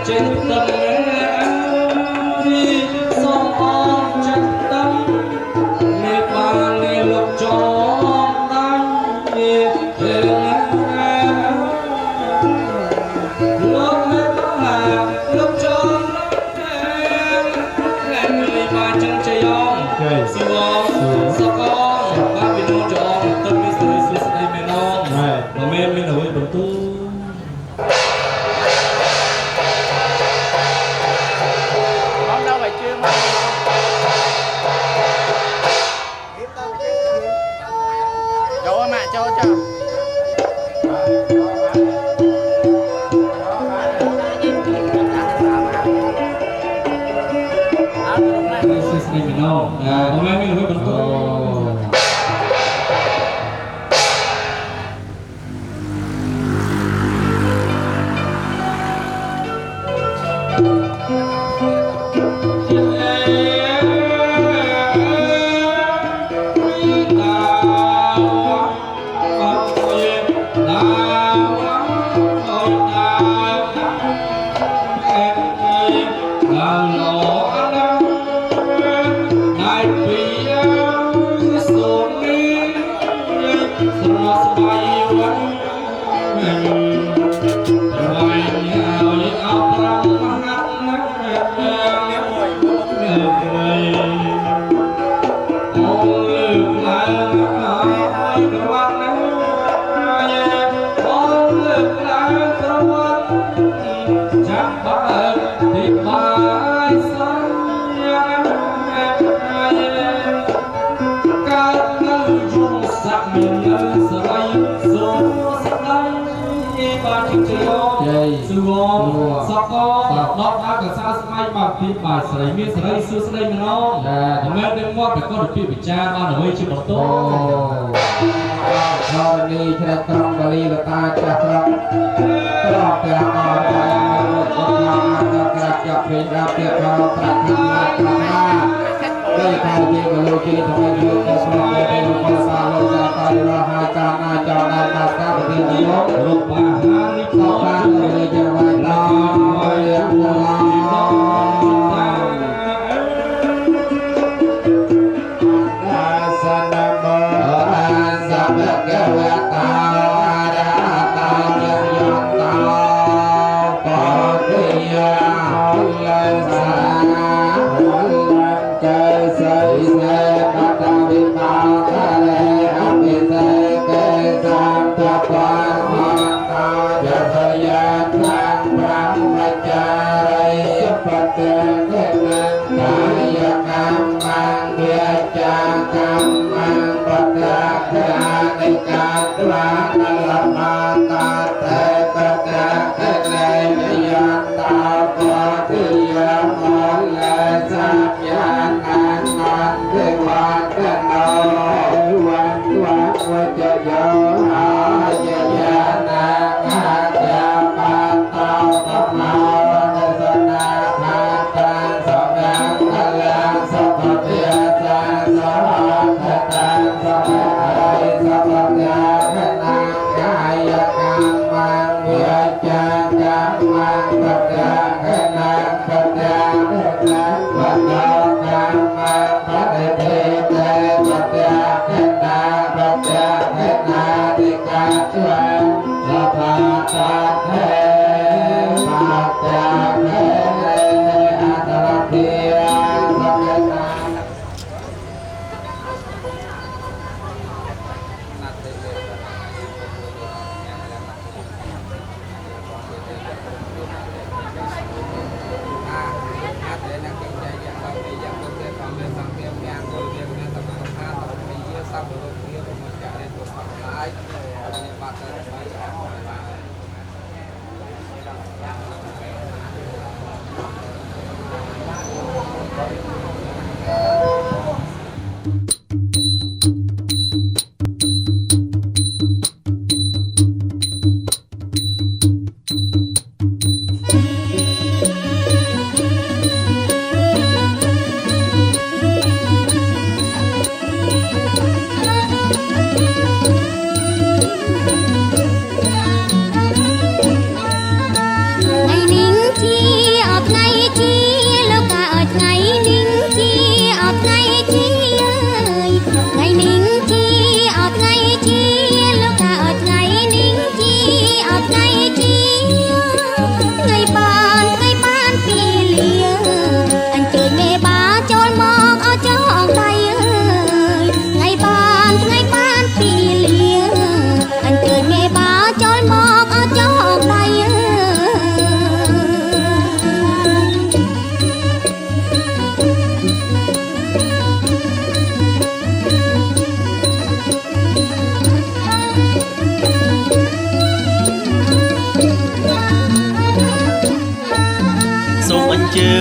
ចេញtâm sông on chân tâm mê ba lê lục cho đánh lúc mê ba lúc cho em lê ba chân chạy on sông on sông on ba bị nô cho tâm mê sưởi sưởi sưởi mê non và mê mê nổi bẩn tu cho mà cho bà sấy miên sấy xưa sấy mình nó, hôm nay đêm qua phải có được bị cha ban ở đây chưa một tốt. Rồi đi trên trong Bali là ta chặt lắm, trọc kẹt vào chặt về ra tiệt vào trạc na, đây thay vì cái lô kia thì mình dùng cái số này để lô sa lô ra tay lô hai cha na cho na ta các cái gì đó, lô ba hai có ba người giờ vai lo cho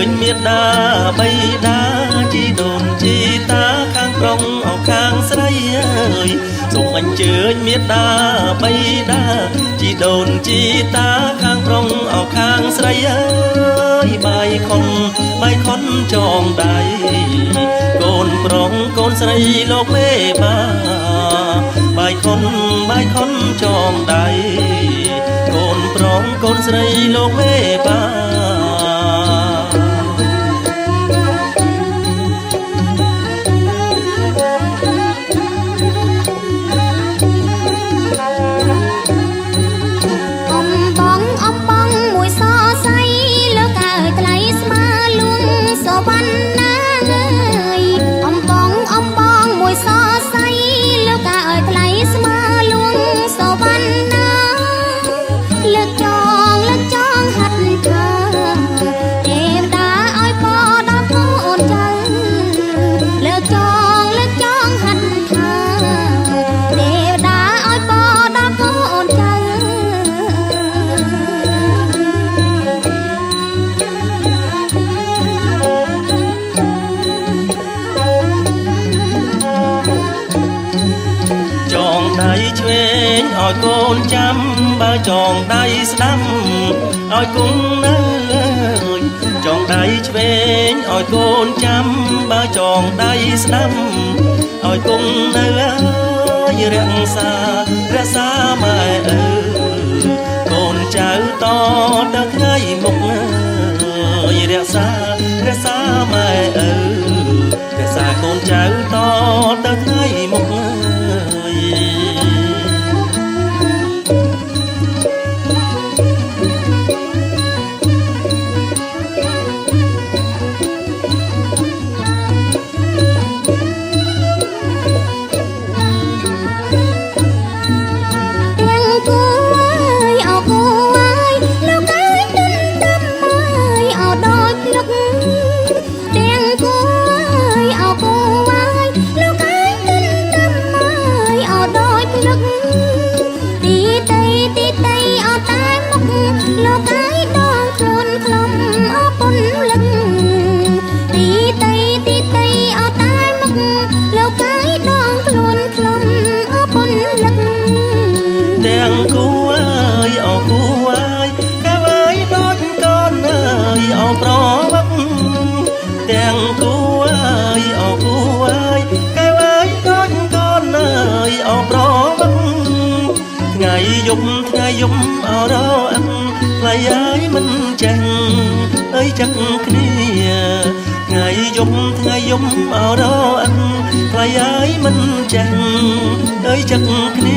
ญเมียดาใบดาจีโดนจีตาข้างตรงเอาข้างใส่ส่งอัญเชิญเมียดาใบดาจีโดนจีตาข้างตรงเอาข้างใส่ใบคนจองใดโกนปรองโกนใส่โลกเมบาใบคนจองใดโกนปรองโกนใส่โลกเมบาឲ្យកូនចាំបើចងដៃស្ដាំឲ្យគង់នៅចងដៃឆ្វេងឲ្យកូនចាំបើចងដៃស្ដាំឲ្យគង់នៅរក្សាម៉ែកូនចៅតទៅថ្ងៃមុខរក្សាម៉ែរក្សាកូនចៅតទៅថ្ងៃមុខថ្ងៃយប់អរអិនថ្លៃហើយមិនចេះអើយចឹកគ្នាថ្ងៃយប់អរអិនថ្លៃហើយមិនចេះអើយចឹកគ្នា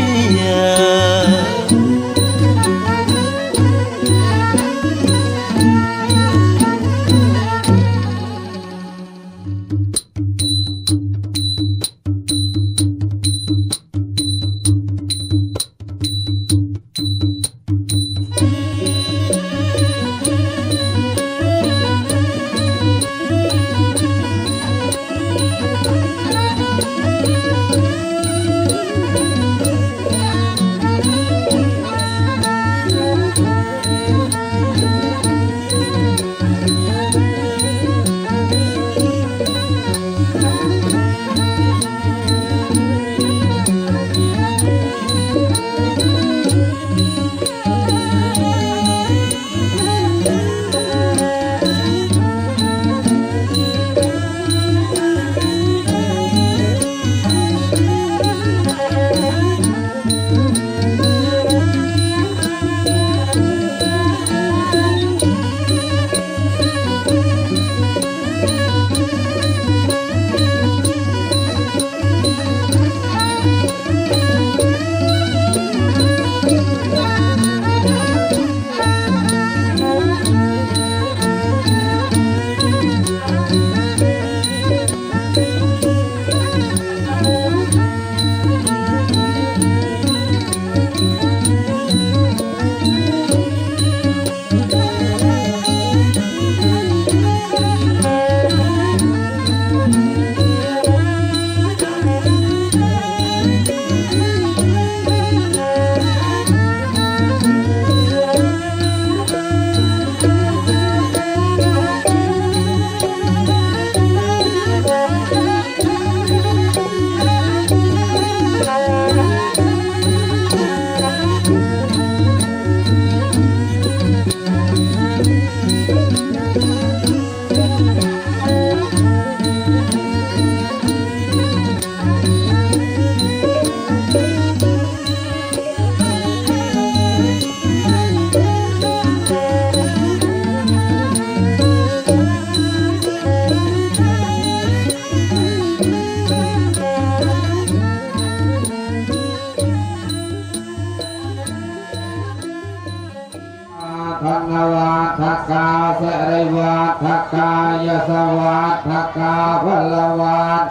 ธนวัฏกาเสริวัฏกายสวัฏกาพลวัฏ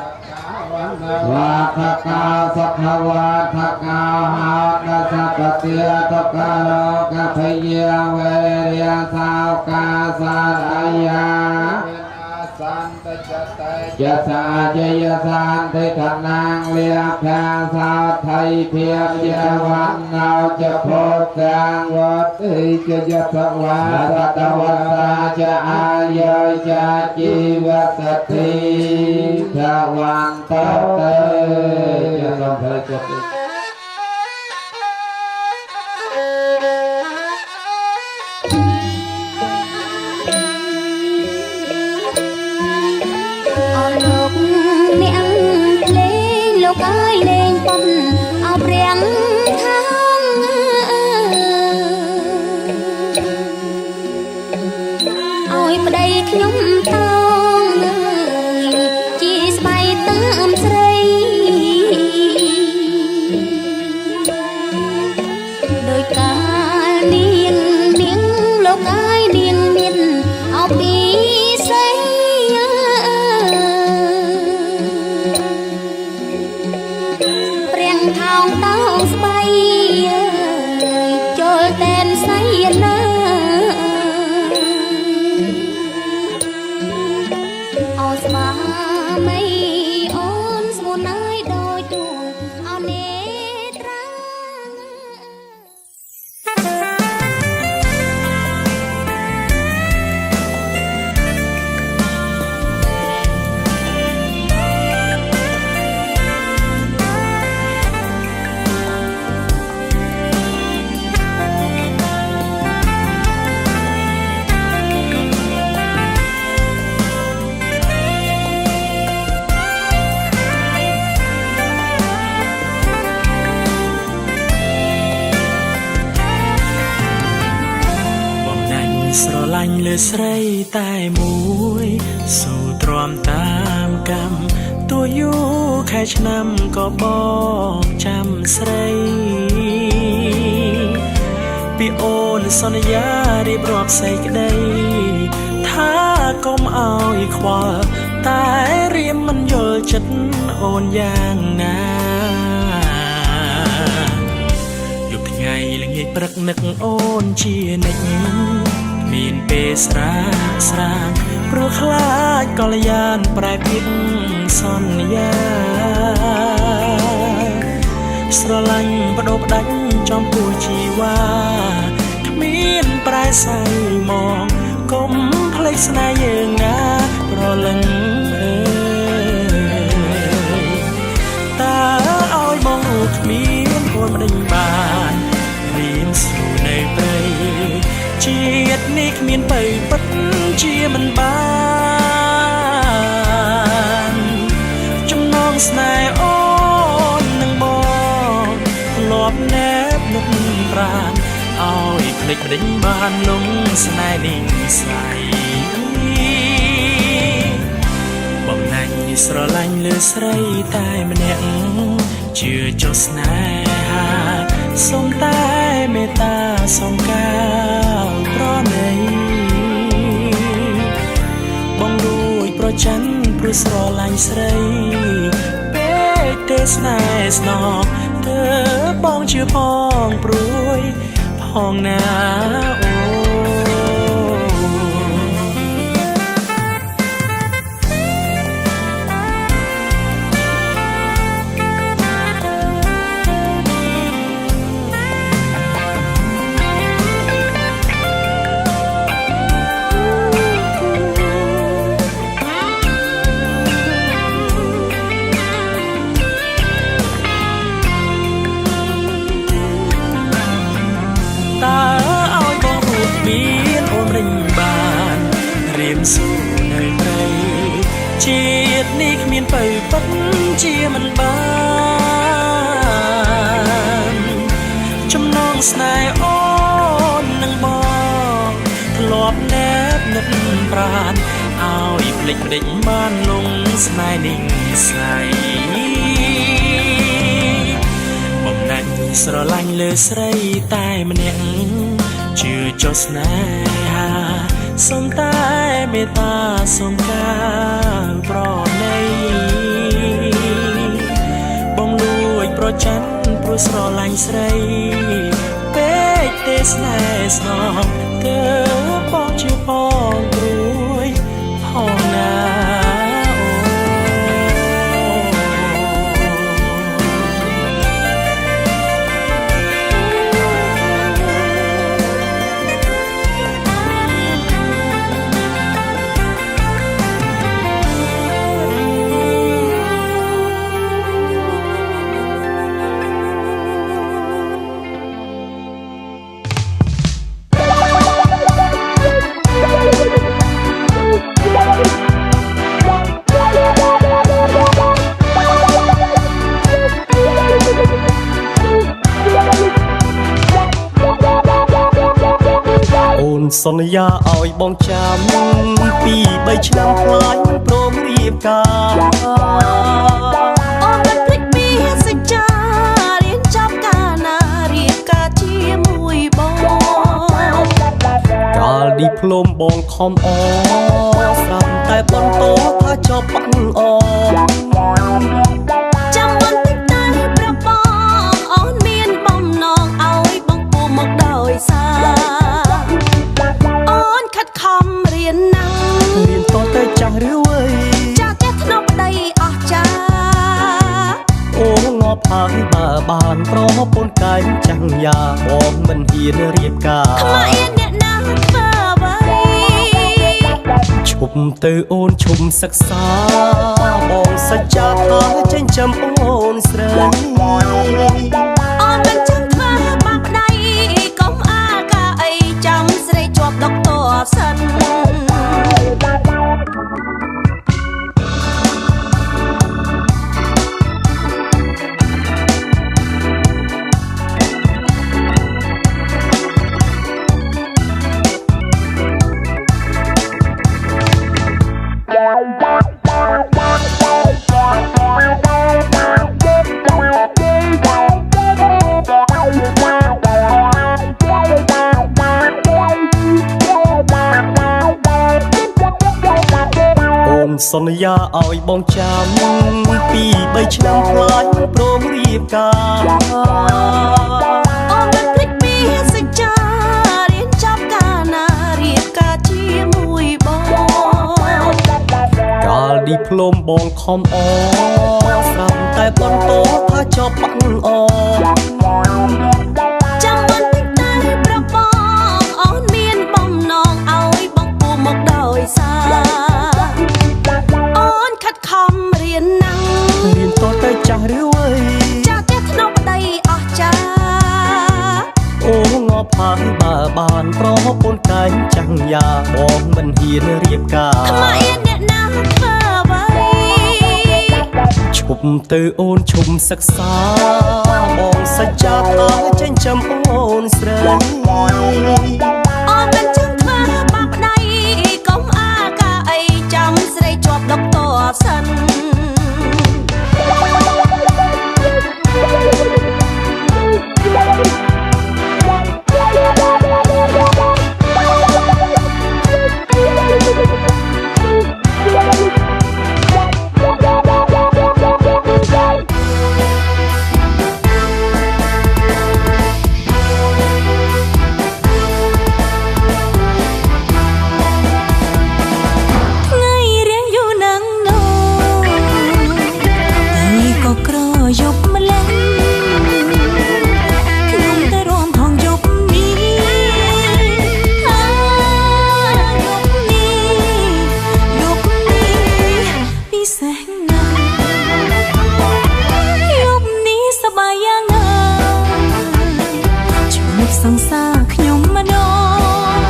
วัฏกาสัทธวัฏกาหาดัสปเตียตกาโลกพยาเวริยสาวกาสารยาจะสาเจยสานเทธนางเลียแพงสาวไทยเพียงเยาวันเราจะพบกลางวัดจะยศวาสัตวัสาจะอายุจะจีวสติทวันตเตจะลงเถิดจบលោកអើយលេងប៉ុនអោបរៀងខាងអើយប្តីខ្ញុំតោងជាស្បៃតាមស្រីដោយកាលនាងលោកអើយនាងមានអោពីស្រីថោងតោងស្បៃចូលតែនសៃណាអោស្វាមីអូនស្មួនណាយដោយទួងអោនេត្រាស្រឡាញ់លើស្រីតែមួយសូទ្រាំតាមកម្មទោះយូរខែឆ្នាំក៏បកចាំស្រីពីអូនសន្យារៀបរាប់សេចក្តីថាកុំឲ្យខ្វល់តែរៀមមិនយល់ចិត្តអូនយ៉ាងណាយប់ថ្ងៃល្ងាចព្រឹកនឹកអូនជានិច្ចមានពេលស្រាងព្រោះខ្លាចកល្យានប្រែពាក្យសន្យាស្រឡាញ់បដូរផ្ដាច់ចំពោះជីវ៉ាគ្មានប្រែសៃមកកុំភ្លេចស្នេហ៍យើងណាប្រលឹងអើយតើឲ្យបងនោះគ្មានអូនមិនដេញបានរៀនស្រួលនៅព្រៃជាតិនេះគ្មានបើពិតជាមិនបានចំណងស្នេហ៍អូននឹងបងធ្លាប់ណែបនឹកប្រាណឲ្យភ្លេចមិនដេញបានលងស្នេហ៍នេះស្័យបំណាញ់ស្រឡាញ់លើស្រីតែម្នាក់ជឿចុះស្នេហាសូមតែមេត្តាសូមកាលប្រណីបងរួយប្រច័ណ្ឌព្រោះស្រឡាញ់ស្រីពេកទេស្នេហ៍ស្នងទើបបងជឿផងព្រួយផងណាអូสู้នៅព្រៃជាតិនេះគ្មានបើពិតជាមិនបានចំណងស្នេហ៍អូននឹងបងធ្លាប់ណែបនឹកប្រាណឲ្យភ្លេចភ្លេចបានលងស្នេហ៍នេះស្័យបំណាច់ស្រឡាញ់លើស្រីតែម្នាក់ ជឿចុះស្នេហាសុំតែមេត្តាសុំការប្រណីបងលួចប្រច័ណ្ឌព្រោះស្រឡាញ់ស្រីពេកទេស្នេហ៍ស្នងទើបបងជាបងព្រួយផងណាសន្យាឲ្យបងចាំពី3ឆ្នាំខ្លាញ់ព្រមរៀបការអូនមិនភ្លេចពីសច្ចារៀនចប់កាលណារៀបការជាមួយបងកាលឌីប្លូមបងខំអស្រាប់តែបន្តថាចប់បាក់អចាំបន្តិចតែប្របងអូនមានបំណងឲ្យបងពូមកដោយសារខំរៀនណាំរៀនតទៅចាស់ឬវ័យចាស់ចេះធ្នប់ប្តីអស់ចាអូងាប់ហើយបើបានប្រពន្ធកាយចាំងយ៉ាបងមិនហ៊ានរៀបការខ្មៅអ្នកណាធ្វើអ្វីឈប់ទៅអូនឈប់សិក្សាបងសច្ចាថាចិញ្ចឹមអូនស្រីអូនមិនចាំធ្វើបាបប្តីកុំអាកាអីចាំស្រីជាប់ដុកទ័រសិនសន្យាឲ្យបងចាំពី3ឆ្នាំខ្លាញ់ព្រមរៀបការអូនមិនភ្លេចពីសច្ចារៀនចប់កាលណារៀបការជាមួយបងកាលឌីប្លូមបងខំអស្រាប់តែបន្តថាចប់បាក់អចាំបន្តិចតែប្របងអូនមានបំណងឲ្យបងពូមកដោយសារខំរៀនណាំរៀនតទៅចាស់ឬវ័យចាស់ចេះធ្នប់ប្តីអស់ចាអូងាប់ហើយបើបានប្រពន្ធកាយចាំងយ៉ាបងមិនហ៊ានរៀបការខ្មៅអ្នកណាធ្វើអ្វីឈប់ទៅអូនឈប់សិក្សាបងសច្ចាថាចិញ្ចឹមអូនស្រីអូនមិនចាំធ្វើបាបប្តីកុំអាកាអីចាំស្រីជាប់ដុកទ័រសិនសង្សារខ្ញុំម្ដង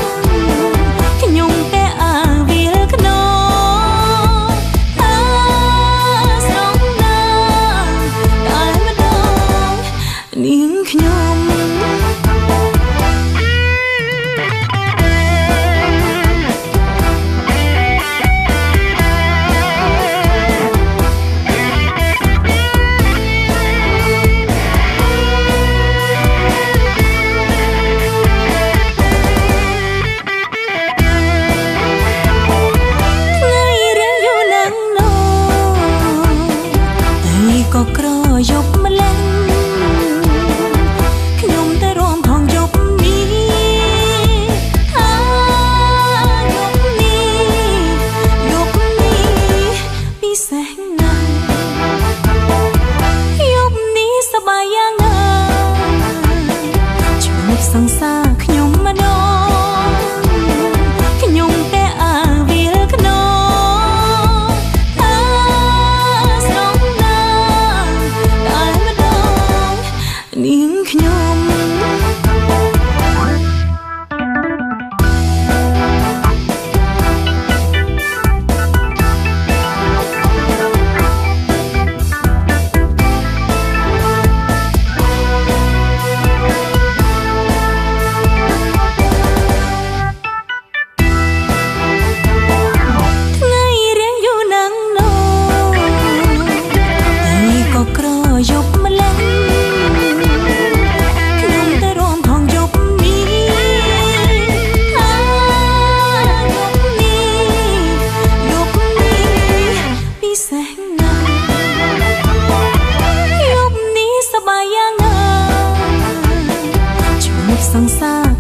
ខ្ញុំតែអាវាលខ្នងស្រងណាតែម្ដងនាងខ្ញុំ អ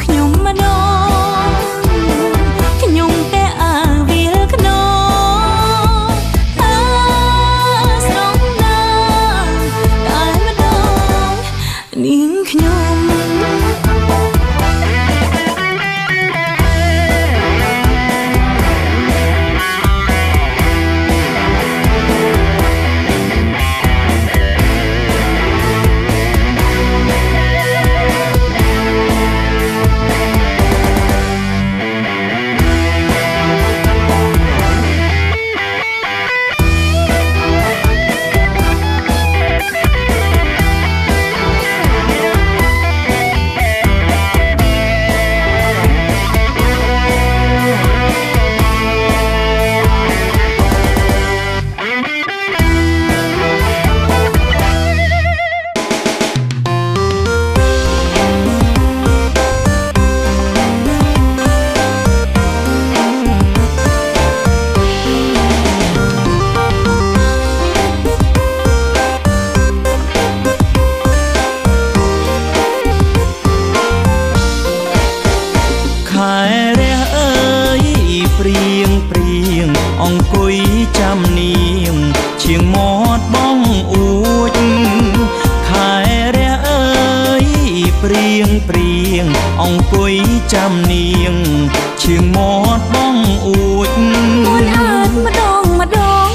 ខ្ញុំម្ដងខ្ញុំតែអាវាលខ្នងស្រងណាតែម្ដងនាងខ្ញុំអង្គុយចាំនាងឈៀងមាត់បងអួចខែរះអើយព្រៀងព្រៀងអង្គុយចាំនាងឈៀងមាត់បងអួចនួនអាតម្ដងម្ដង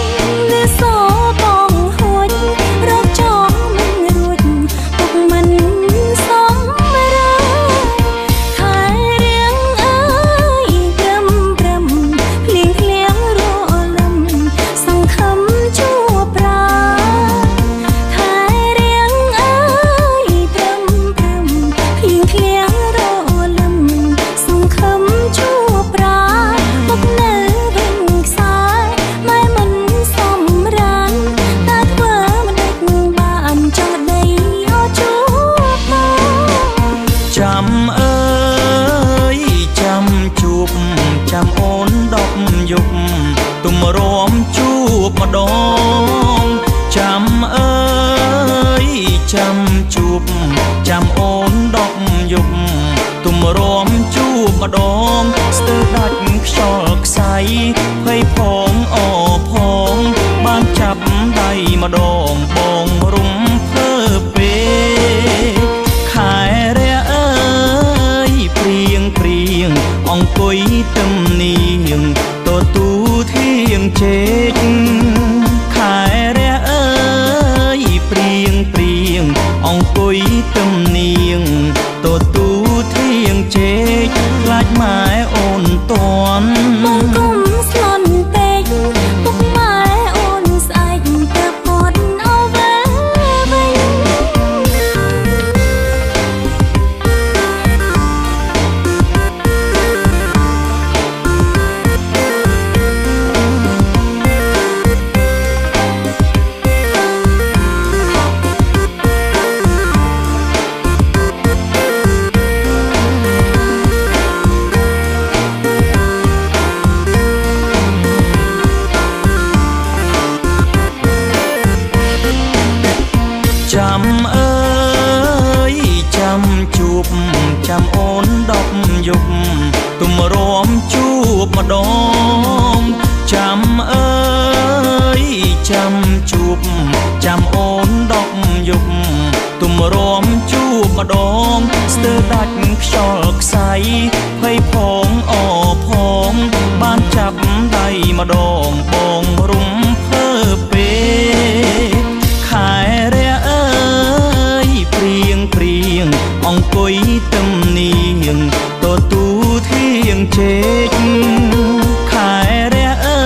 លឺសបងហួចរកចងមិនរួចពុកមិនសំរាខែរៀងអើយព្រឹមព្រឹមភ្លៀងភ្លៀងរលឹមសង្ឃឹមជួបប្រាខែរៀងអើយព្រឹមព្រឹមភ្លៀងភ្លៀងរលឹមសង្ឃឹមជួបប្រាពុកនៅវិញខ្សែម៉ែមិនសំរានតែធ្វើមិនដេចបានចង់ដីអោជួបចាំអើយចាំជួបចាំអូន10យប់ទុំរំជួបម្ដងចាំអើយចាំជួបចាំអូន10យប់ទុំរំជួបម្ដងស្ទើរដាច់ខ្យល់ខ្សែភ័យផងអផងបានចាប់ដៃម្ដងបងរំភើពេខែរះអើយព្រៀងព្រៀងអង្គុយទឹមនាងទូធៀងជែកខែរះអើយព្រៀងព្រៀងអង្គុយទឹមនាងទូធៀងជែកខ្លាចម៉ែអូនតន់បងគុំស្លន់ពេកពុកម៉ែអូនស្អែកទៅពត់អោវិញចាំអើយចាំជួបចាំអូន10យប់ទុំរំជួបម្ដងចាំអើយចាំជួបចាំអូន10យប់ទុំរំជួបម្ដងស្ទើរដាច់ខ្យល់ខ្សែភ័យផងអផងបានចាប់ដៃម្ដងបងរំភើពេខែរះអើយព្រៀងព្រៀងអង្គុយទឹមនាងទូធៀងជែកខែរះអើ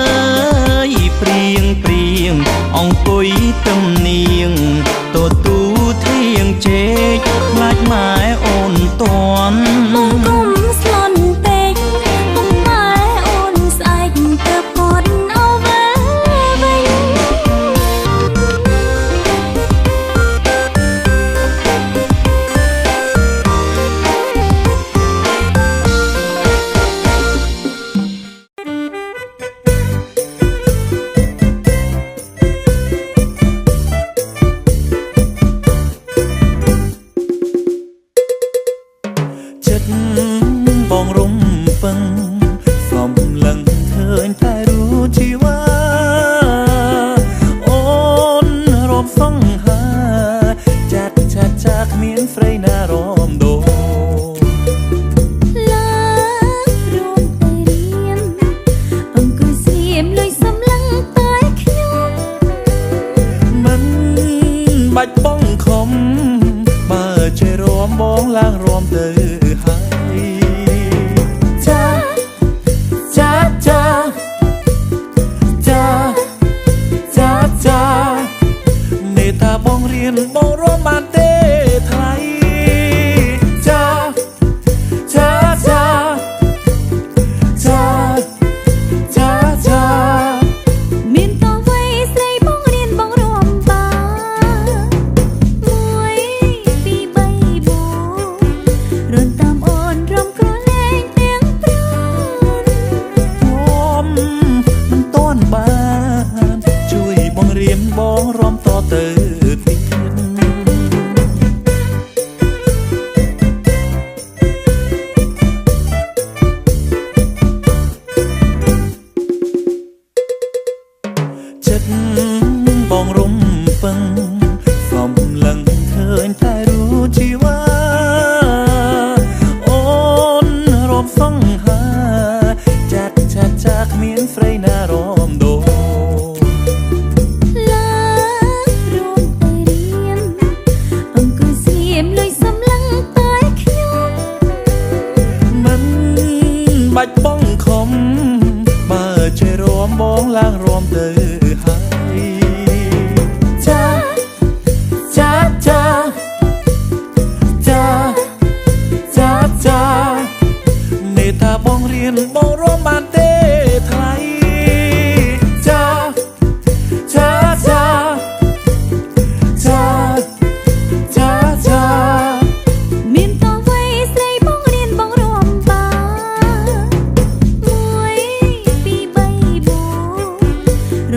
យព្រៀងព្រៀងអង្គុយទឹមនាងទូធៀងជែកខ្លាចម៉ែអូនតន់បងគុំស្លន់ពេកពុកម៉ែអូនស្អែកទៅពត់អោវ បងរំពឹងសំឡឹងឃើញតែรู้ជីវ៉ាអូនរំសង្ហាចាត់ចាក់មានស្រីណារំដូរឡារួមទៅរៀនអង្គុយស្ងៀមលុយសំឡឹងតែខ្ញុំមិនបាច់បងខំបើជួយរួមបងឡើងរួមទៅហើយចាចាចាចាចាចាមេតាបងរៀនបងរួមបានទេថ្លៃចាចាចាចាចាចាមានតវ័យស្រីបងរៀនបងរួមបាន1 2 3 4រុនតាមអូនរំក្រលែងទាំងព្រានរួមមិនទាន់បានជួយបងរៀនបងរំតទៅទៀតចិត្តបងរំពឹងសំឡឹងឃើញតែรู้ជីវ៉ាអូនរំសង្ហាចាត់ចាក់មានស្រីណារំដូរឡារួមទៅរៀនអង្គុយស្ងៀមលុយសំឡឹងតែខ្ញុំមិនបាច់បងខំបើជួយរួមបងឡើងរួមទៅហើយចាចាចាចាចាចាមេតាបងរៀនបងរួមបានទេថ្លៃចាចាចាចាចាចាមានតវ័យស្រីបងរៀនបងរួមបាន1 2 3 4រុ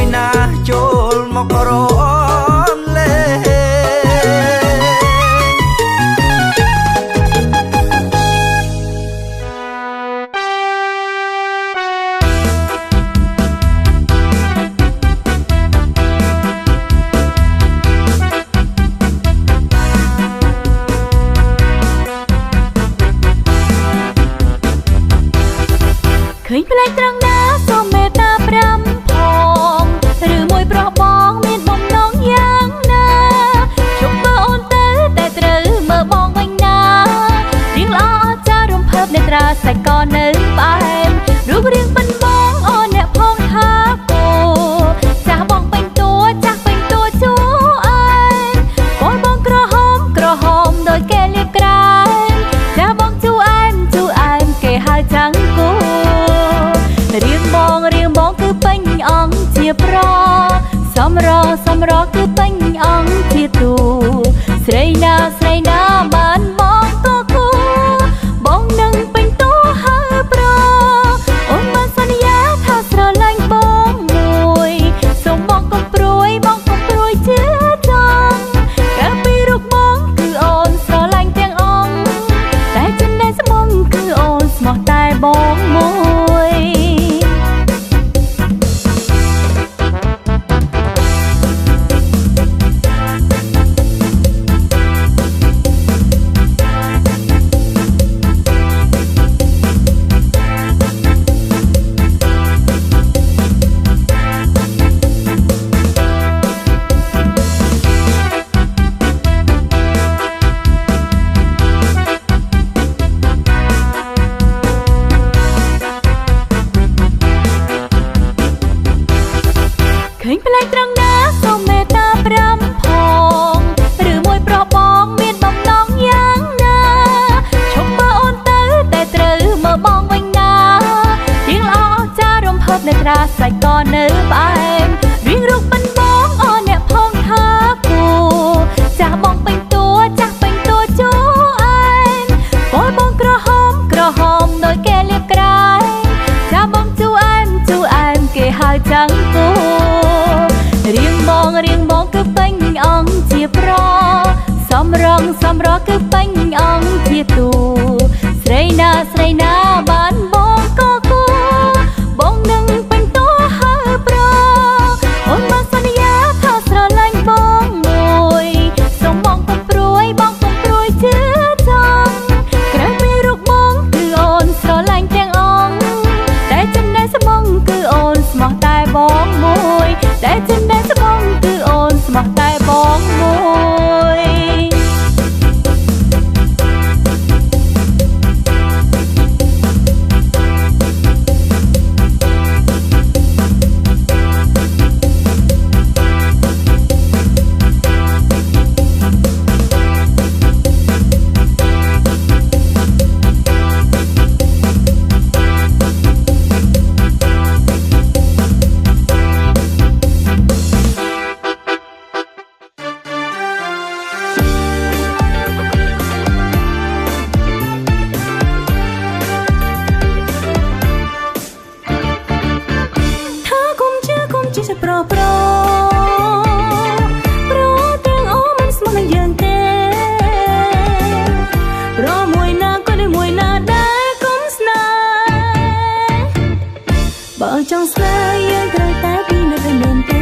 មួយណាចូលមករនលេឃើញផ្លែត្រង់ណាសូមមេត្តា5ផងឬមួយប្រុសបងមានបំណងយ៉ាងណាជុំមើលអូនទៅតែត្រូវមើលបងវិញណារៀងល្អអស្ចារ្យរំភើបនេត្រាសាច់ក៏នៅផ្អែមរូបរាងប៉ិនបងអូនអ្នកផងថាគោចាស់បងពេញតួចាស់ពេញតួជួអែមបងបងក្រហមដោយគេលៀបក្រែមចាស់បងជួអែមគេហៅចាំងគោរៀងបងគឺពេញអង្គជាប្រសំរគឺពេញអង្គជាទូស្រីណាបានបងក៏គូបងនឹងពេញតួហើប្រអូនបានសន្យាថាស្រឡាញ់បងមួយសូមបងកុំព្រួយជឿចង់កាលពីរូបបងគឺអូនស្រឡាញ់ទាំងអង្គតែចំណេះស្មងគឺអូនស្មោះតែបងមួយឃើញផ្លែត្រង់ណាសូមមេត្តា5ផងឬមួយប្រុសបងមានបំណងយ៉ាងណាជុំមើលអូនទៅតែត្រូវមើលបងវិញណារៀងល្អអស្ចារ្យរំភើបនេត្រាសាច់ក៏នៅផ្អែមរៀងរូបប៉ិនបងអូនអ្នកផងថាគូចាស់បងពេញតួជួអែមបងក្រហមដោយគេលៀបក្រែមចាស់បងជួអែមគេហៅចាំងគូរៀងបងគឺពេញអង្គជាប្រសំរគឺពេញអង្គជាទូស្រីណាបានបងក៏គូបងនឹងពេញតួហើប្រអូនបានសន្យាថាស្រឡាញ់បងមួយសូមបងកុំព្រួយជឿចង់ក្រៅពីរូបបងគឺអូនស្រឡាញ់ទាំងអង្គតែចំណេះស្មងគឺអូនស្មោះតែបងមួយតែចំណេះស្មងគឺអូនស្មោះតែបងមួយប្រទាំងអូមិនស្មោះនឹងយើងទេប្រមួយណាក៏ដូចមួយណាដែរកុំស្នេហ៍បើចង់ស្នេហ៍យើងត្រូវតែពីនៅតែមែនទេ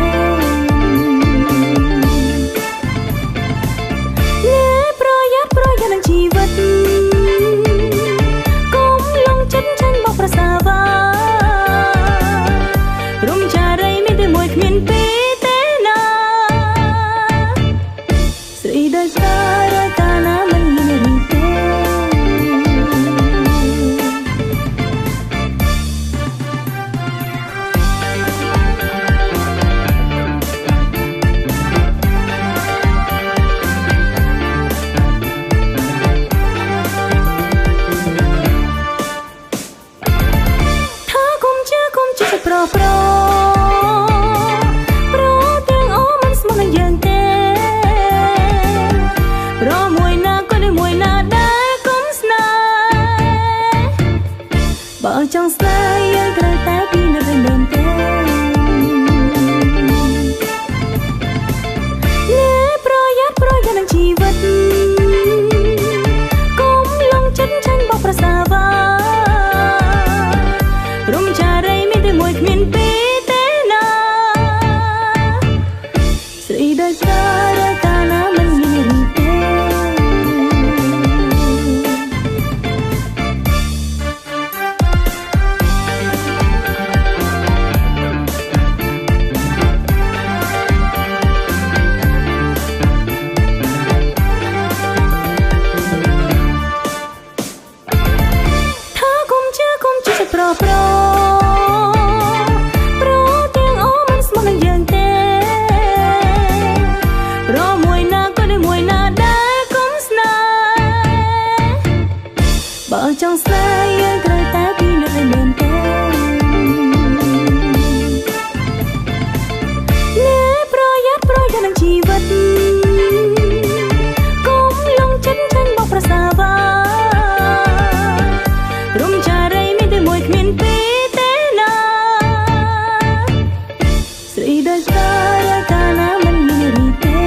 ប្រយ័ត្ននឹងជីវិតកុំលងចិត្តចាញ់មកប្រសាវ៉ារំចារីមានតែមួយគ្មានពីរ កាលណាមិនមានរីទេ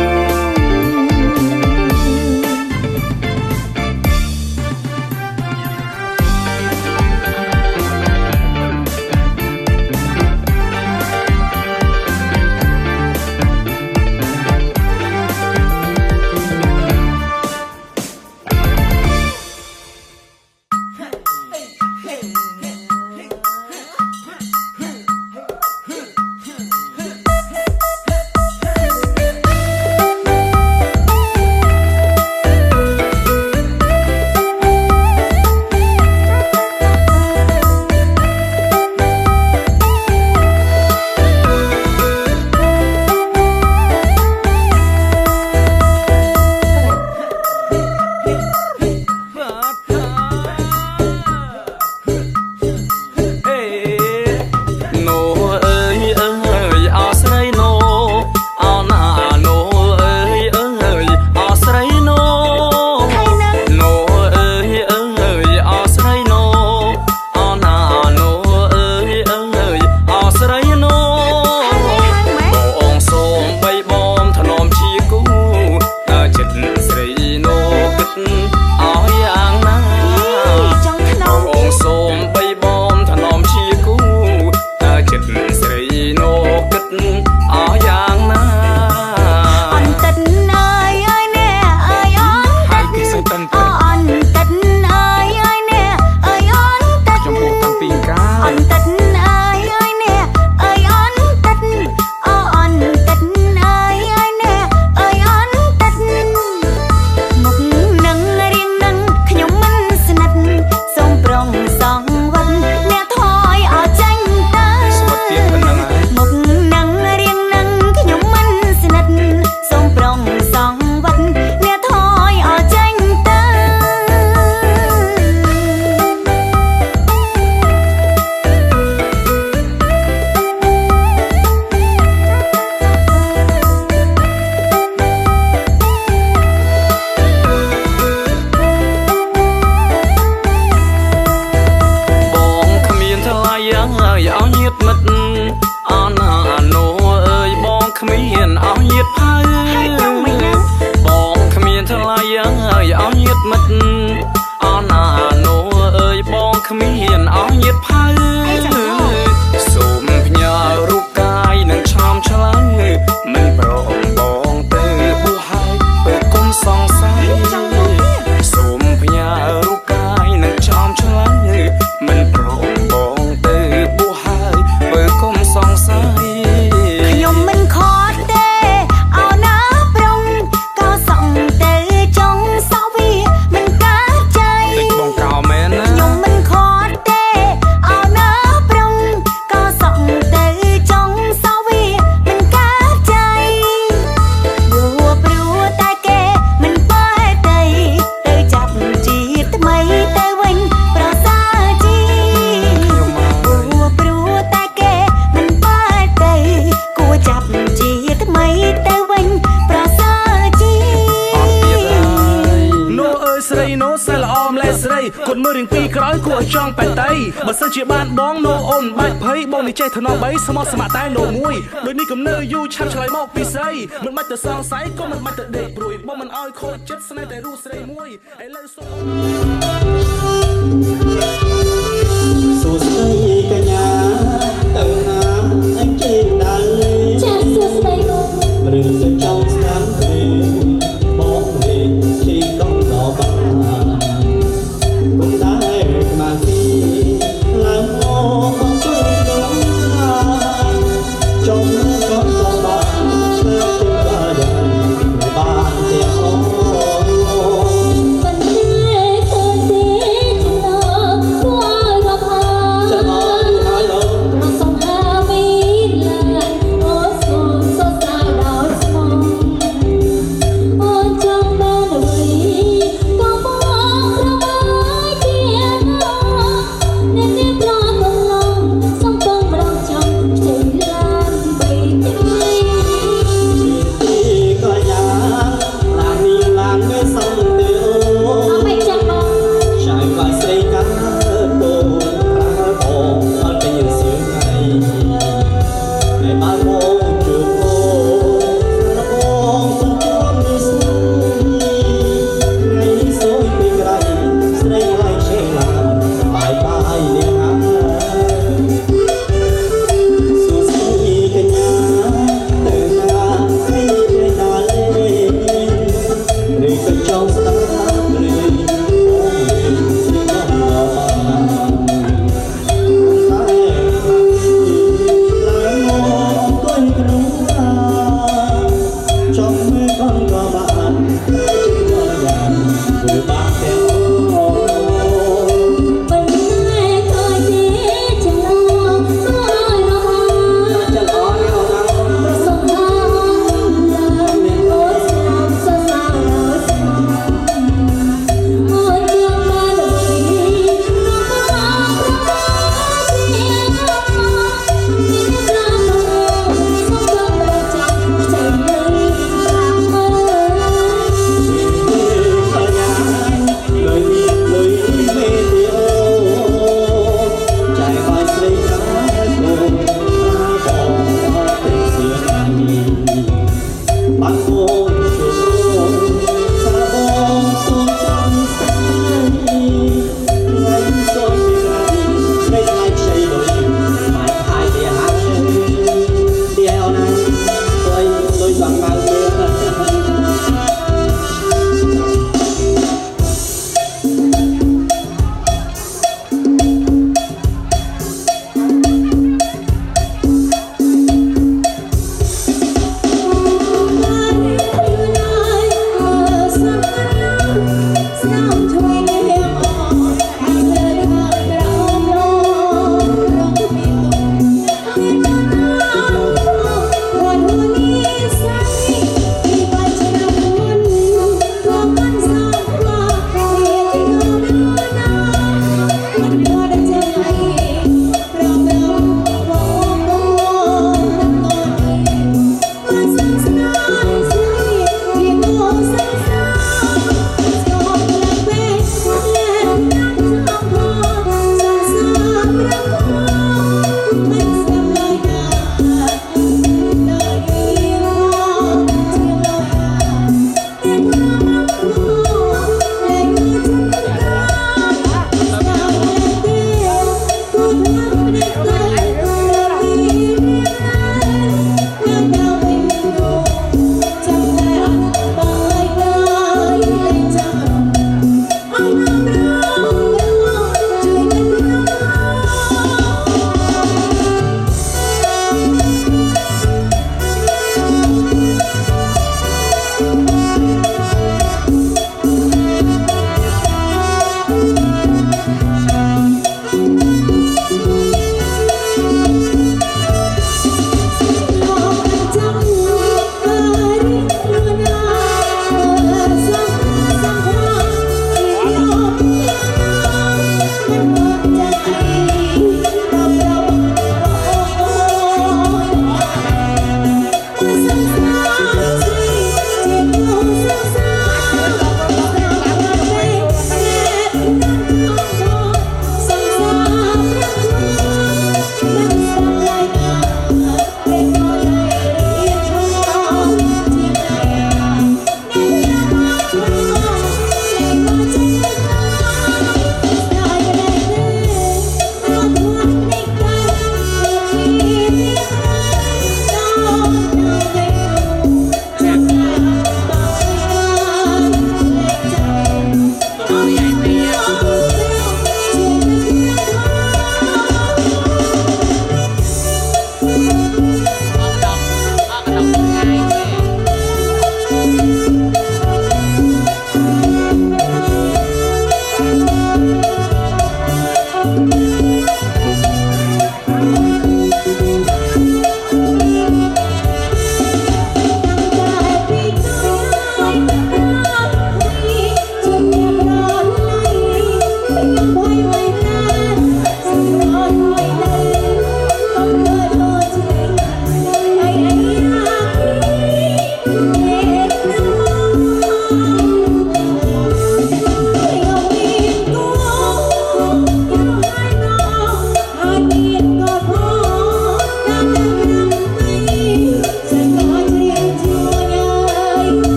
គាត់មើលរៀងពីក្រោយគួរឲ្យចង់បែកតៃបើសិនជាបានបងណូអូនបាច់ភ័យបងនេះចេះថ្នម3ស្មោះស្ម័គ្រតែណូមួយដូចនេះកំណើយូរឆាប់ឆ្លើយមកពីស្រីមិនបាច់ទៅសង្ស័យក៏មិនបាច់ទៅដេកព្រួយបងមិនឲ្យខូចចិត្តស្នេហ៍តែរស់ស្រីមួយឥឡូវសូមសួស្ដីកញ្ញាទៅណាអញជិះដៅចាសសួស្ដីបងឬទៅចង់ស្ដាប់ទេបងវិញជិះកង់ដល់បាគុំដែរក្បាលទីឡើងមកជួយដល់ចង់ក៏ទៅបានទៅបានយ៉ាងបានទាំងអូមិនទេទៅទេចំណោះគួររក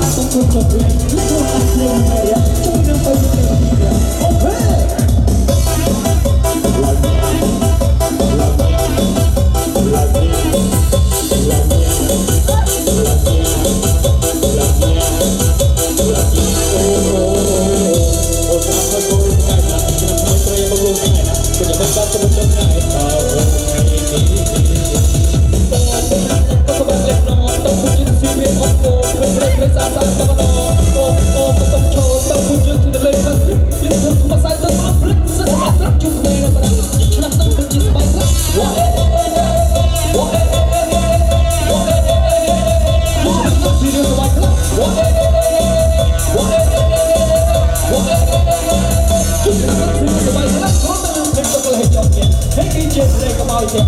Hãy subscribe cho kênh Ghiền Mì Gõ để không bỏ lỡ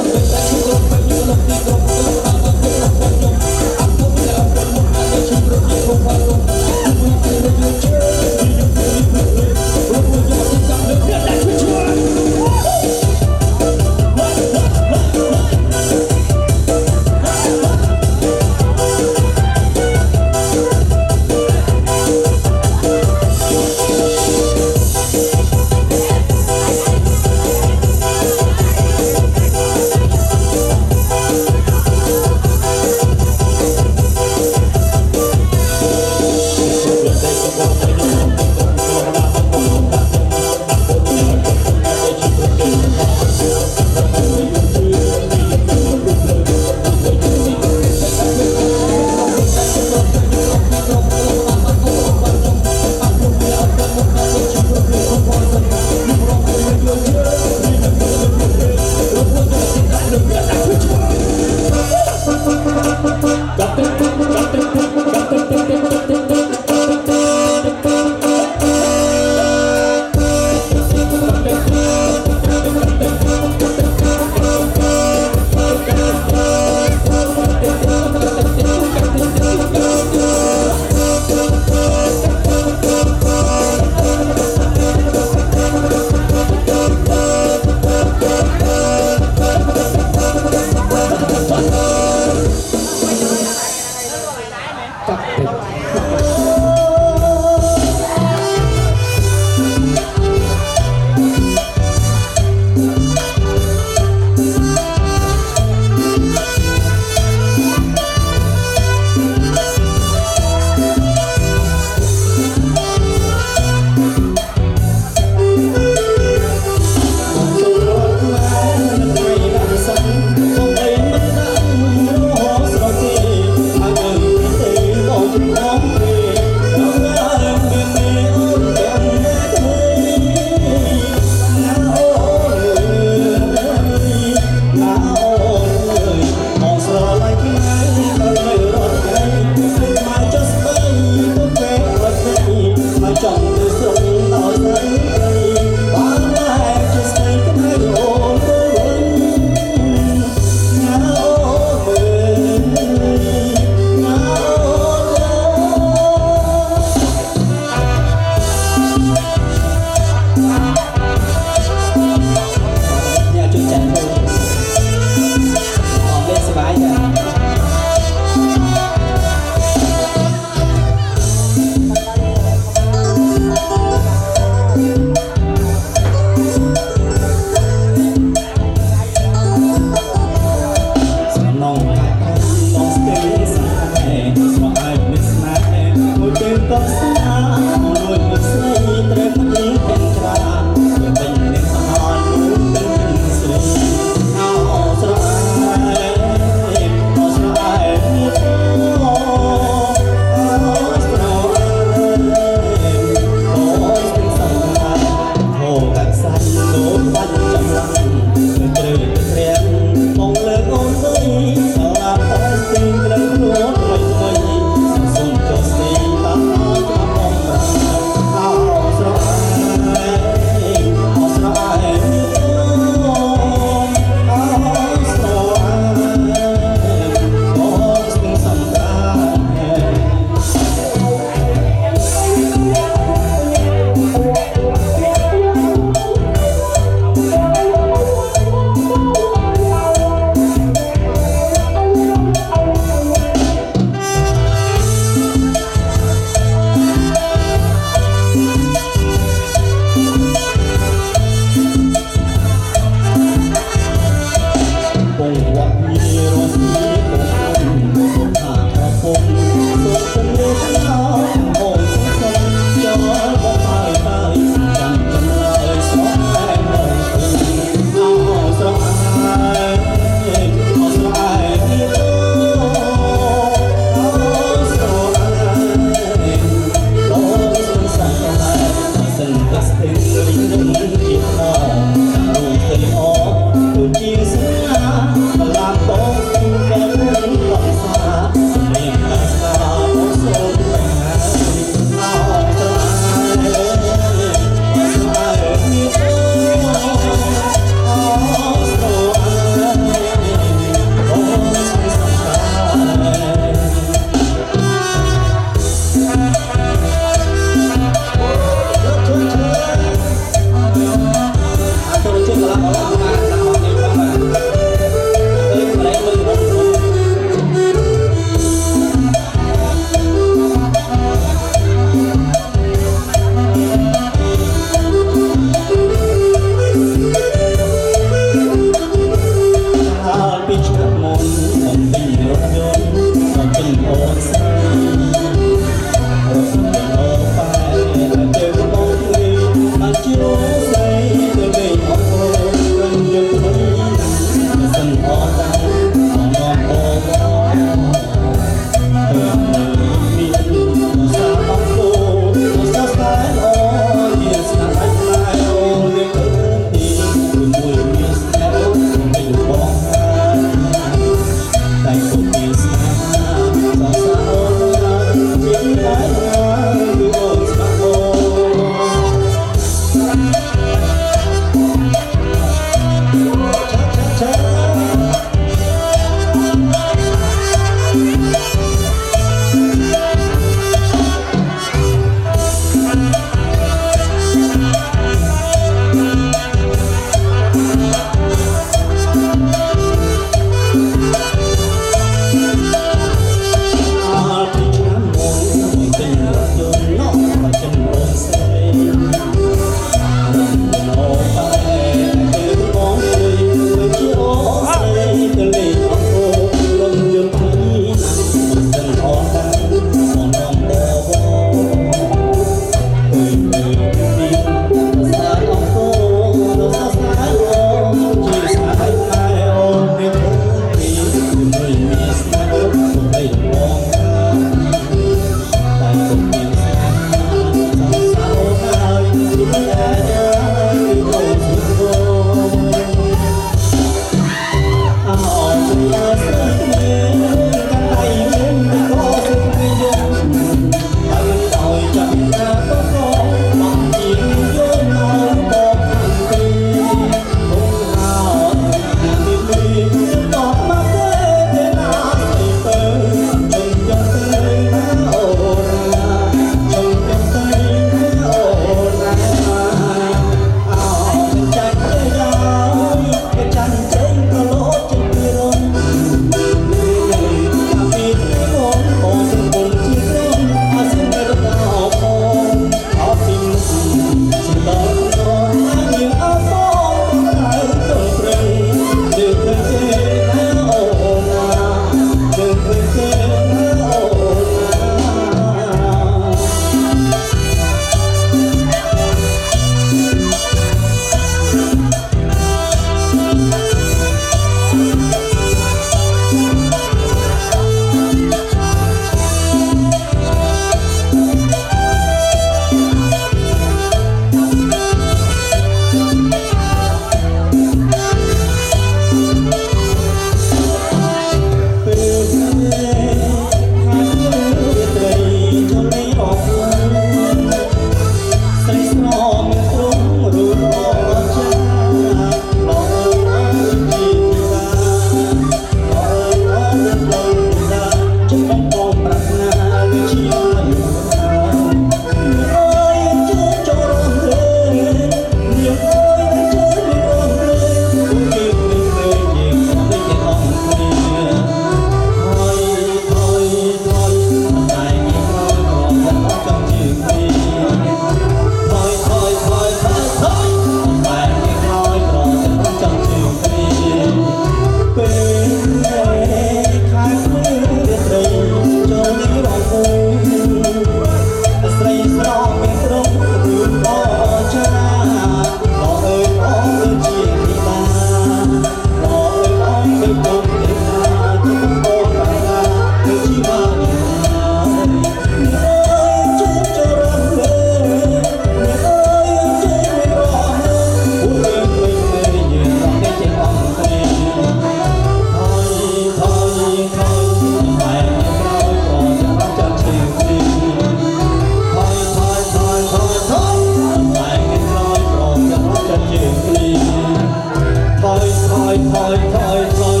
thôi thôi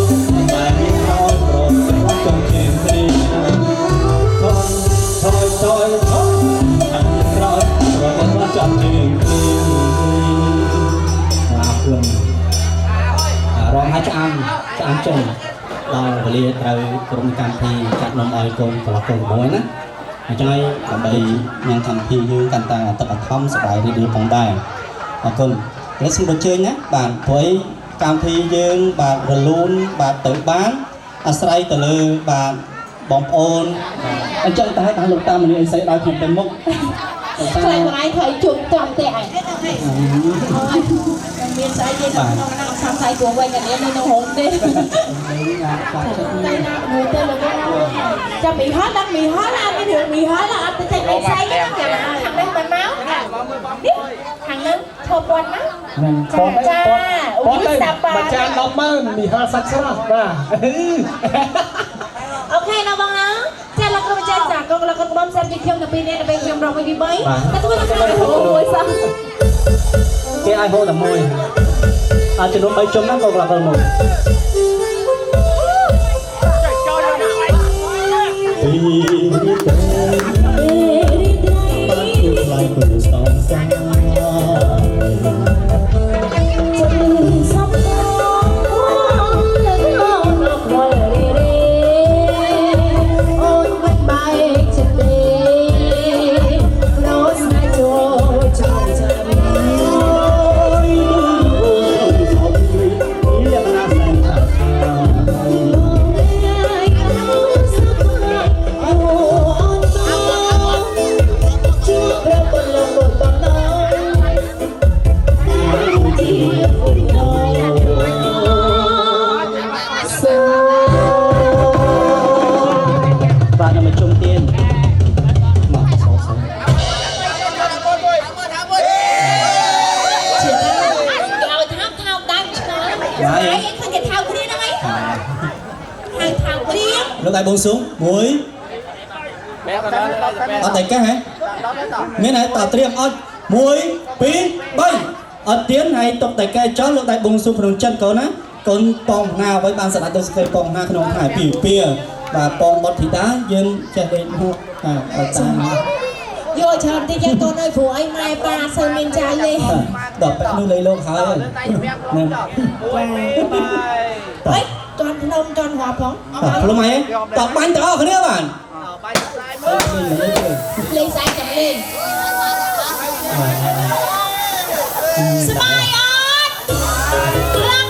mà đi thôi rồi không cần chuyện gì thôi thôi thôi thôi anh rồi rồi không chọn chuyện gì cường rong hai cho ăn chừng đòi và lia từ cùng cam thì chặt nông ơi cùng và cùng muối nè cho nên bị nhân thành thì như cần ta tập thông sẽ bài đi phòng đài cùng lấy xin đồ chơi nhé bạn với cam thì dương bạn rồi luôn bạn tự bán say từ lư bạn bóng ôn anh chân ta ta lục ta mình anh sẽ đòi thùng tên mốc Thầy của anh thấy chụp trong tệ miền trái gì nó xong thầy của quay cả em nó hồn đi người tên là cho bị hết lắm bị hết là cái đường bị hết là anh thấy bị say cái thằng đang bắn máu thằng đang thô quan á mà cha đọc mà mì ha sạch sẽ ok nào băng á cha là con trai giả con là con bom xem trên khiêm tập pin này là bên khiêm rong với đi mấy ta tôi là cái môi sao cái ai hô là môi cho nó mấy chấm nó còn là con môi lúc tay buông xuống muối ở tay cá hả nghĩa này tao tiêm ở muối pin bay ở tiếng này tập tay cá chó lúc tay buông xuống phần chân cậu ná con pong nào với ban sản xuất tôi pong na không hải pì pia và pong bọt thịt đá dân chơi đến vô chờ thì cho con ơi phụ anh mai ba sơn miên trai đi đập bạn nuôi lấy luôn hả ơi ấy toàn nông toàn hòa phóng lúc mày tập bánh đó cái nữa bạn lên sai chậm lên smile on lang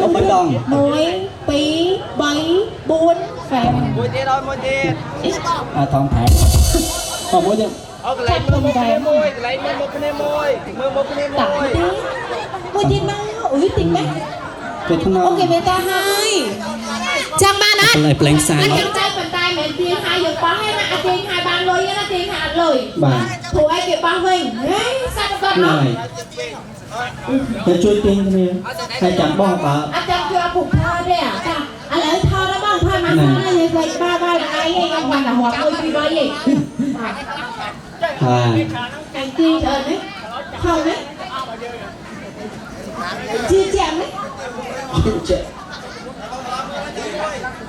không bánh đòn muối pí bấy buôn phèm mùi tiết thôi mùi tiết thong thả muối chứ lấy mùi cái mùi lấy một cái mùi mùi tiết nó ủi tiền đấy ok mẹ ta hai chàng ba đó lại pleng sai anh chàng trai phần tay mẹ tiền hai giờ quá hay mà tiền hai ban lôi nó tiền hai lời thủ ai kịp ba hình sao con này để chui tiền cái này hay chẳng bong bà anh chàng chưa phục thơ đấy à chàng anh lấy thơ đó bong thơ mà thơ này vậy ba ba là ai hay anh hoàn là hoạt ơi vì vậy gì anh tiền ơn đấy không đấy chia chạm đấy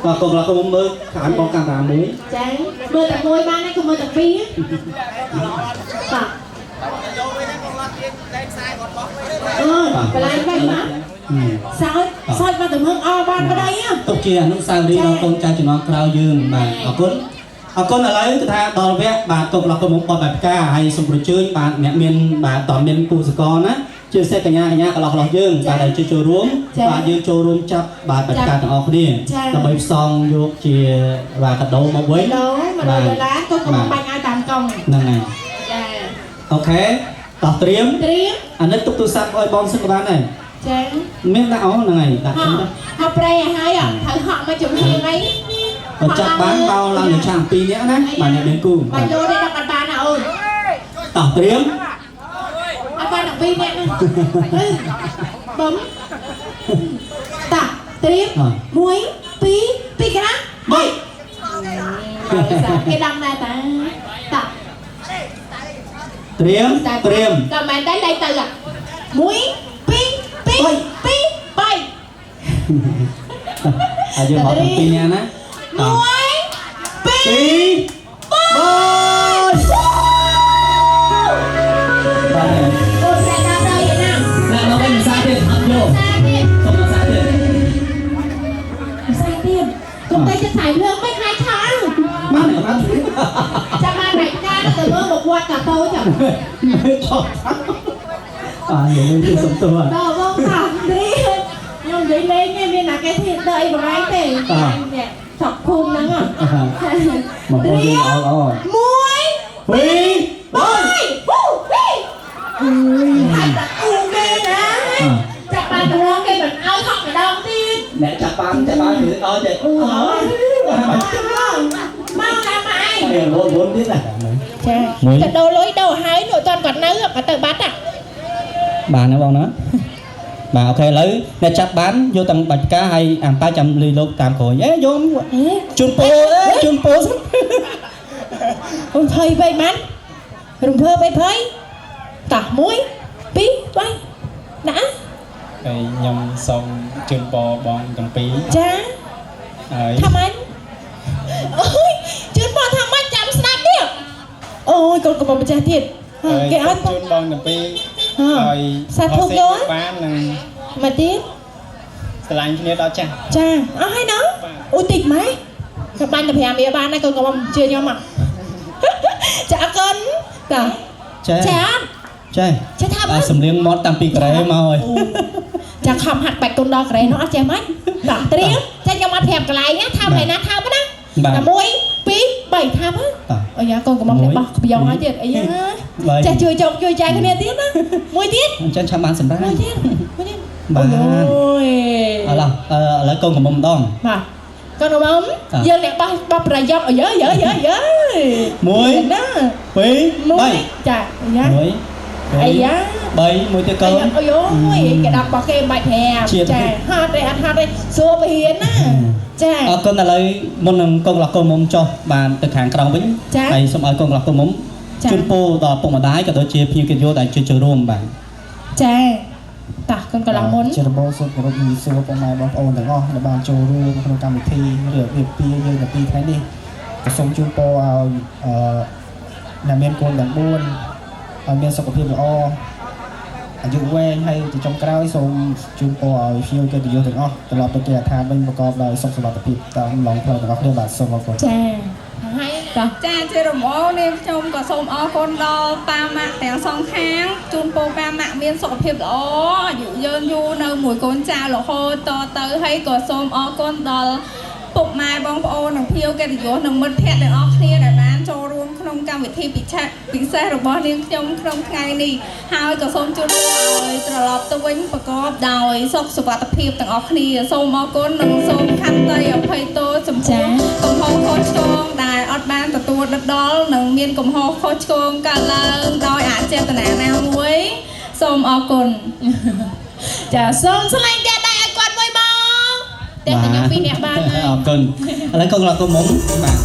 và còn là không mơ khán bóng càng càng mới chán mơ tập môi ban này không mơ tập pí á phải làm vậy mà sao sao mà tụi hưng ban ở đây á tục kia lúc sau đi nó con trai chỉ nó cao dương mà ở con là lấy từ tha đòn vẽ bà tục là con muốn bật bạch ca hay sùng bự chơi bà mẹ miền bà tỏ miền cụ sự con á chưa xe cả nhà cả lọc dương bà đây chơi trôi ruộng bà dương trôi ruộng chắp bà bạch ca thằng ọc đi là mấy song vô chia và cả đấu máu quấy đấu mà đôi lá có không bạch ai tạm công này ok tỏ triếm anh ấy tục tu sắp ơi bom sức của bạn này chán miếng đã áo là ngày đặt chúng ta học đây à hai à thử họ mà chụp hình ấy còn chắc bán bao là người chàng pi nhẽ đấy mà nhà đến cùng mà vô đây đặt bàn nào ơi tỏ tiếng ăn ban đọc pin nè bấm tạ tiếng muối pi cái đó mày cái đằng này ta tạ tiếng còn mày tới đây từ à muối pi bay à giờ họ pi nha nè muối pi bay ôi ra đâu đây vậy nào là nó bên sai tiền ăn vô không là sai tiền công tyจะถ่ายเรื่องไม่คล้ายช้าง má này má จะมาไหนกันแต่เมื่อบอกว่ากับโตจ้ะ ไม่ชอบà nhiều người chưa sốngตัว đâu không thằng đi nhưng đi lên nghe bên là cái thịt đợi của anh thì nè chọc khung nắng à mà con đi rồi muối phi bơi hai ta cùng đi nè chặt bàn từ đó cái mình ao thọc ở đâu tiên mẹ chặt bán thì to chị mau ra mày vốn biết này chặt đồ lối đồ hái nội toàn còn nấu cả từ bắt à bà nó bao nó bà ok lấy nè chặt bán vô tầng bạch cá hay ăn 300 ly lô tam khối ấy vô chun po ông thầy bay bắn rùng thơ bay phơi tả muối bí bay đã cái nhom xong chun po bong cầm pí cha thăm anh ôi chun po thăm anh chạm snap đi ôi con có một cha thiệt cái áo chun bong cầm pí sao thuốc vô bán mà tiếp lạnh cho nên đó cha hay nó ôi tịch mấy các bạn tập hèm bia ban này con có mong chưa nhau mà chả con chả thăm à sầm liêng mót tam pi cái mà rồi chả không hạt bạch con đo cái nó chè mấy đó tiếng cha nhau mặt hèm cái này nhá tham này na tham đó là muối bí bảy tham á ôi ya con có mong để bọc bây giờ nói chuyện ấy nhá chả chui chồng chui trai cái này tiếp đó muối tiếp chân chăm ăn sầm ra muối tiếp bà lấy con của mông đòn mà con của mông giờ này bọc ra dọc ở dở muối quý bay chà muối ấy á bay muối tiêu cơm ôi ôi cái đập bọc cái bạch hè chà hạt đây xua về hiến á chà con là lấy môn con là con mông cho bàn từ hàng cầu bính này xong ở con là con mông chun po đỏ bông mà đái cả đôi chia phim cái vô tại chơi rôm bạn chà ta con có làm muốn ជារបបសុខភាពមីសួរបងម៉ែបងប្អូនទាំងអស់ដែលបានចូលរួមក្នុងកម្មវិធីរៀបពីយើងនៅពីថ្ងៃនេះក៏សូមជូនពរឲ្យអ្នកមានកូនទាំង4ឲ្យមានសុខភាពល្អអាយុវែងហើយទៅចុងក្រោយសូមជូនពរឲ្យភ្ញៀវកិត្តិយសទាំងអស់ត្រឡប់ទៅគេឋានវិញប្រកបដោយសុខសុវត្ថិភាពតាមឡងផ្លូវទាំងអស់គ្នាបាទសូមអរគុណ ចាហើយចាជារំអងនាងខ្ញុំក៏សូមអរគុណដល់ប៉ាម៉ាក់ទាំងសងខាងជូនពរប៉ាម៉ាក់មានសុខភាពល្អអាយុយឺនយូរនៅមួយកូនចៅរហូតតទៅហើយក៏សូមអរគុណដល់ពុកម៉ែបងប្អូននិងភ្ញៀវកិត្តិយសនិងមិត្តភ័ក្តិទាំងអស់គ្នាដែលបានចូលរួមក្នុងកម្មវិធីពិសេសរបស់នាងខ្ញុំក្នុងថ្ងៃនេះហើយក៏សូមជូនពរឲ្យត្រឡប់ទៅវិញប្រកបដោយសុខសុវត្ថិភាពទាំងអស់គ្នាសូមអរគុណនិងសូមខន្តីអភ័យទោសចំពោះកំហុសខុសឆ្គងដែលអត់បានទទួលដិតដល់និងមានកំហុសខុសឆ្គងកើតឡើងដោយអចេតនាណាមួយសូមអរគុណចាសូមស្លែងតែដៃឲ្យគាត់មួយមកតែខ្ញុំពីរអ្នកបានហើយអរគុណឥឡូវកូនlà con môngបាទ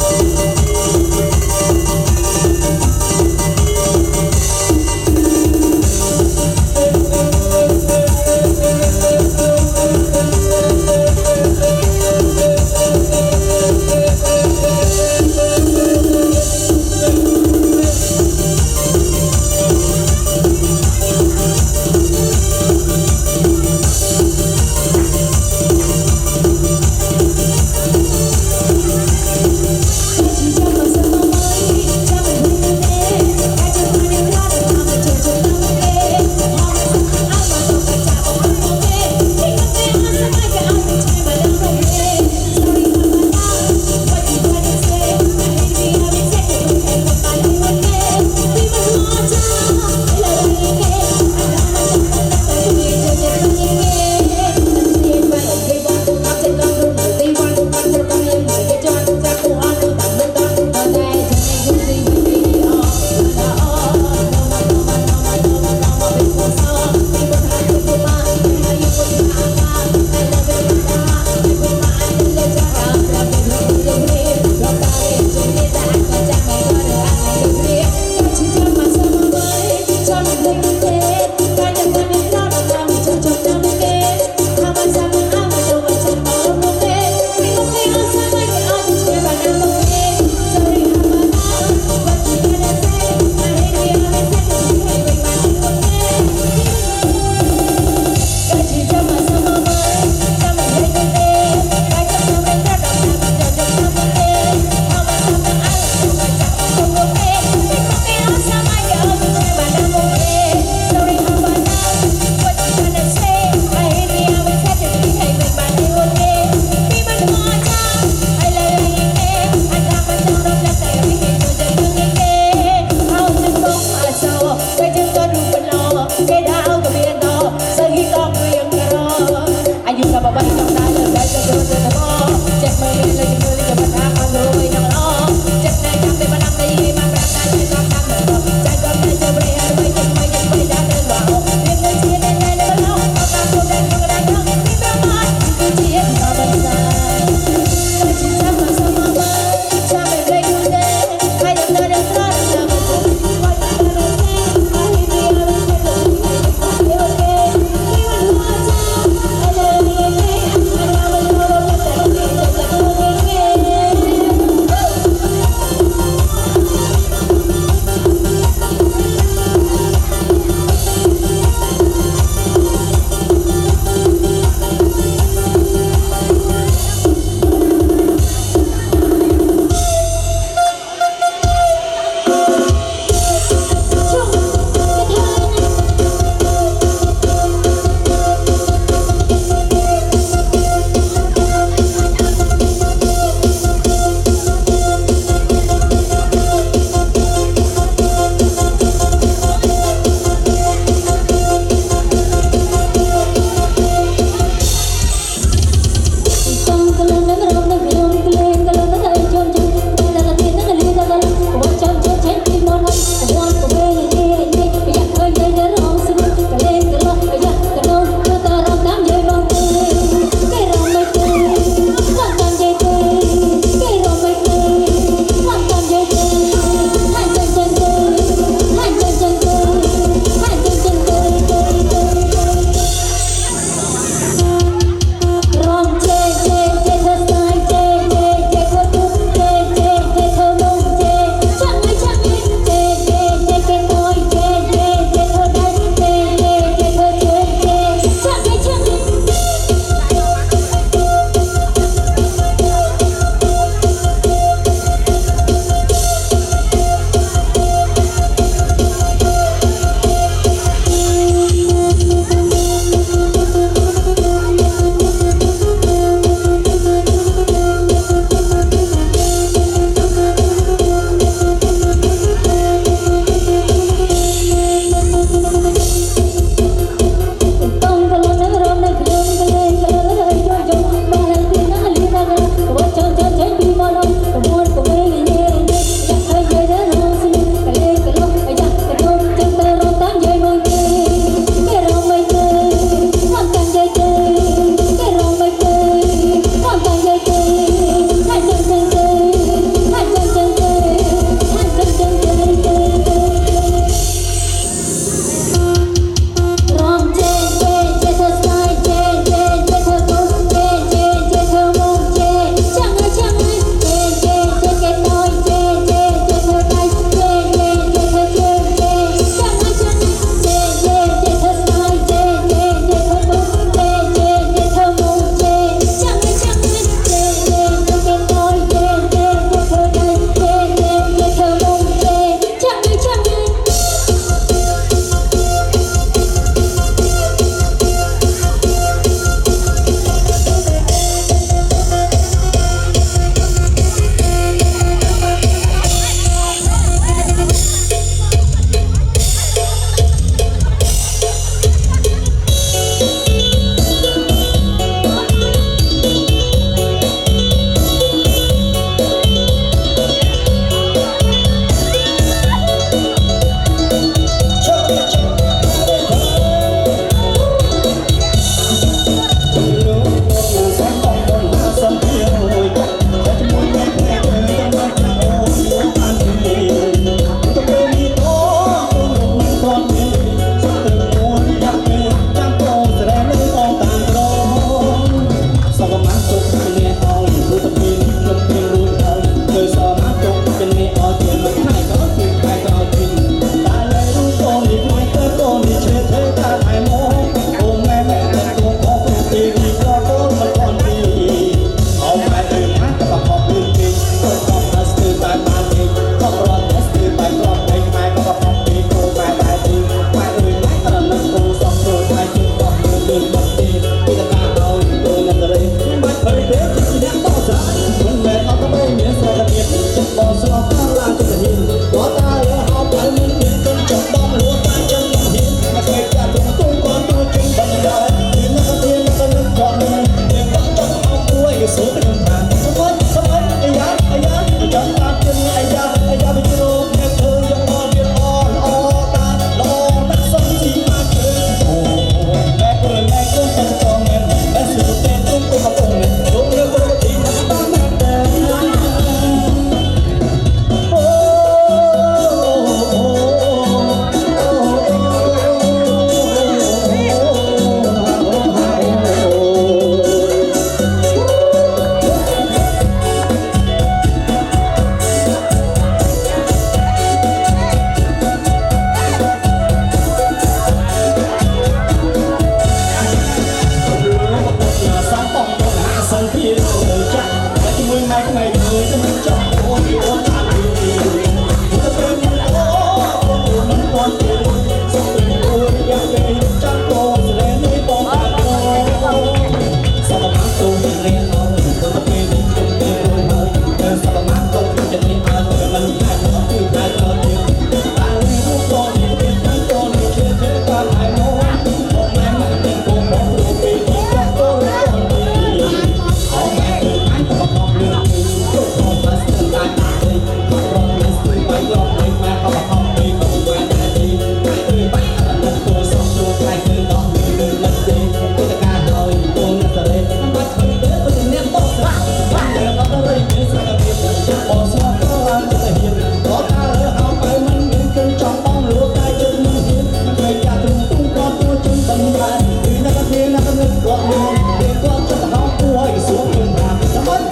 គាត់មានពេលគាត់ចិត្តហោគួរឲ្យសួរខ្ញុំថាសម្បត្តិ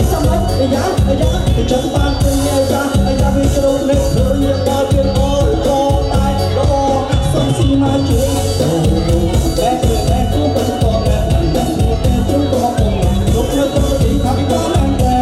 អាយ៉ាចាំបានទៅអាយ៉ាវាជ្រុលនេះឃើញដល់ពេលអរក៏តែល្អណាស់សុំស៊ីមកជួយតែតែគូបច្ចុប្បន្នតែតែជួយក៏មកលោកនៅទៅទីខាងដល់តែ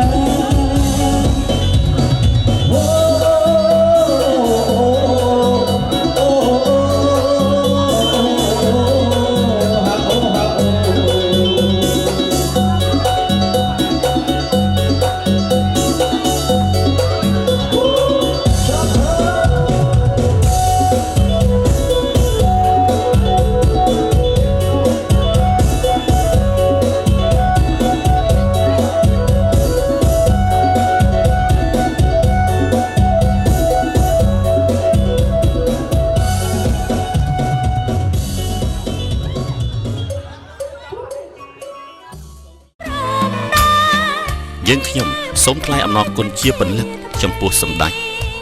យើងខ្ញុំសូមថ្លែងអំណរគុណជាពន្លឹកចំពោះសម្ដេច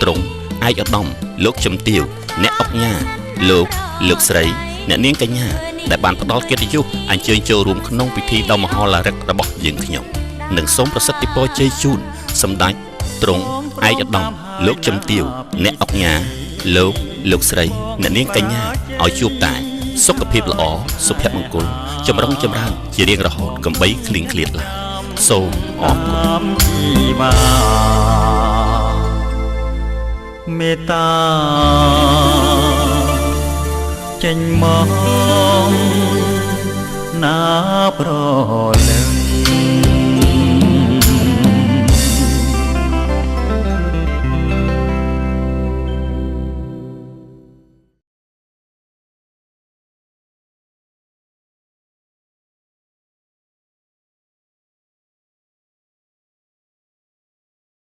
ទ្រង់ឯកឧត្តមលោកជំទាវអ្នកអុកញ៉ាលោកស្រីអ្នកនាងកញ្ញាដែលបានផ្ដល់កិត្តិយសអញ្ជើញចូលរួមក្នុងពិធីដ៏មហោឡារិករបស់យើងខ្ញុំនិងសូមប្រសិទ្ធពរជ័យជូនសម្ដេចទ្រង់ឯកឧត្តមលោកជំទាវអ្នកអុកញ៉ាលោកស្រីអ្នកនាងកញ្ញាឲ្យជួបតែសុខភាពល្អសុភមង្គលចម្រុងចម្រើនជារៀងរហូតកំបីគ្លៀងគ្លាតឡើយសូមអរគុណជីវាមេត្តាចេញមកណាប្រលើ